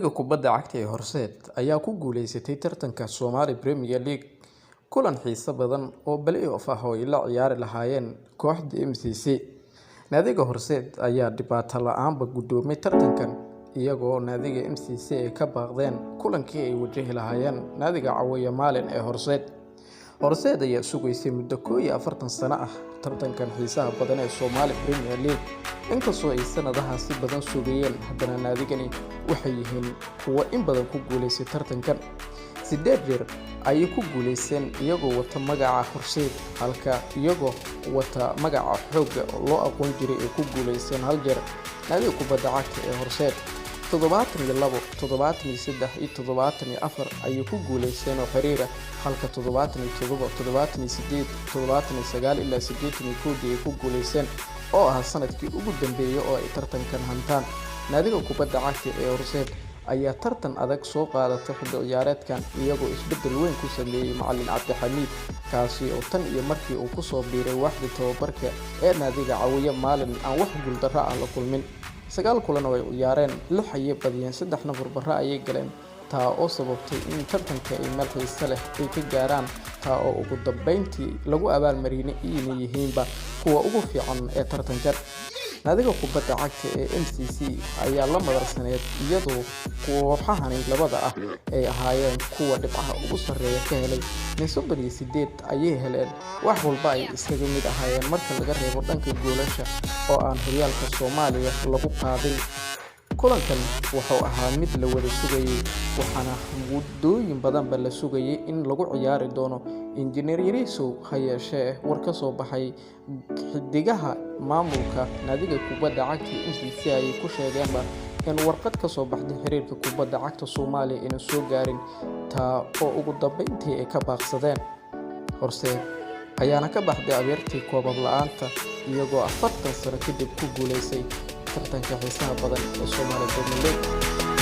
Naadiga kubadda cagta ee Horseed ayaa ku guuleysatay tartanka Somali Premier League kulan xiiso badan oo play-off ah oo ay la ciyaari lahaayeen kooxda MCC. Naadiga Horseed ayaa dhibaato la'aanba gudoomay tartankan iyagoo naadiga MCC ay ka baaqdeen kulankii ay wajahi lahaayeen naadiga cawaya maalin ee Horseed. Horseed ayaa sugaysay muddo 41 sano ah tartankan xiisaha badan ee Somali Premier League inkastoo ay sanadaha si badan sugayeen haddana naadigani waxay yihiin kuwa in badan ku guuleysay tartankan 8 jeer ayay ku guuleyseen iyagoo wata magaca Horseed halka iyagoo wata magaca xoogga loo aqoon jiray ay ku guuleyseen hal jeer. Naadiga kubadda cagta ee Horseed 72, 73 iyo 74 ayay ku guuleyseen oo xiriir ah halka 77, 78, 79 ilaa 81 ay ku guuleyseen oo ah sanadkii ugu dambeeyay oo ay tartankan hantaan. Naadiga kubadda cagta ee Horseed ayaa tartan adag soo qaadatay xilli ciyaareedkan iyagoo isbedel weyn ku sameeyay macallin Cabdixamiid kaasi oo tan iyo markii uu ku soo biiray waaxda tababarka ee naadiga cawaya maalin aan wax guul darro ah la kulmin. 9 kulan oo ay ciyaareen 6 ayay badiyeen 3 barbaro ayay galeen taa oo sababtay in tartanka ay meel xiiso leh ay ka gaaraan taa oo ugu dambeyntii lagu abaalmariyay inay yihiinba kuwa ugu fiican ee tartankan. Naadiga kubadda cagta ee MCC ayaa la madarsaneed iyadoo kooxahani labada ah ay ahaayeen kuwa dhibcaha ugu sarreeya ka helay 8 ayay heleen wax walba ay isaga mid ahaayeen marka laga reebo dhanka goolasha oo aan horyaalka Soomaaliya lagu qaadin. Kulankan wuxuu ahaa mid la wada sugayay waxaana muddooyin badanba la sugayay in lagu ciyaari doono injineer Yariso hayeeshee war ka soo baxay xidigaha maamulka naadiga kubadda cagta MCC ay ku sheegeenba in warqad ka soo baxday xiriirka kubadda cagta Soomaaliya inay soo gaarin taa oo ugu dambeyntii ay ka baaqsadeen. Horseed ayaana ka baxday abeertii koobab la'aanta iyagoo 40 sano kadib ku guuleysay tartanka xiisaha badan ee Somali Premier League.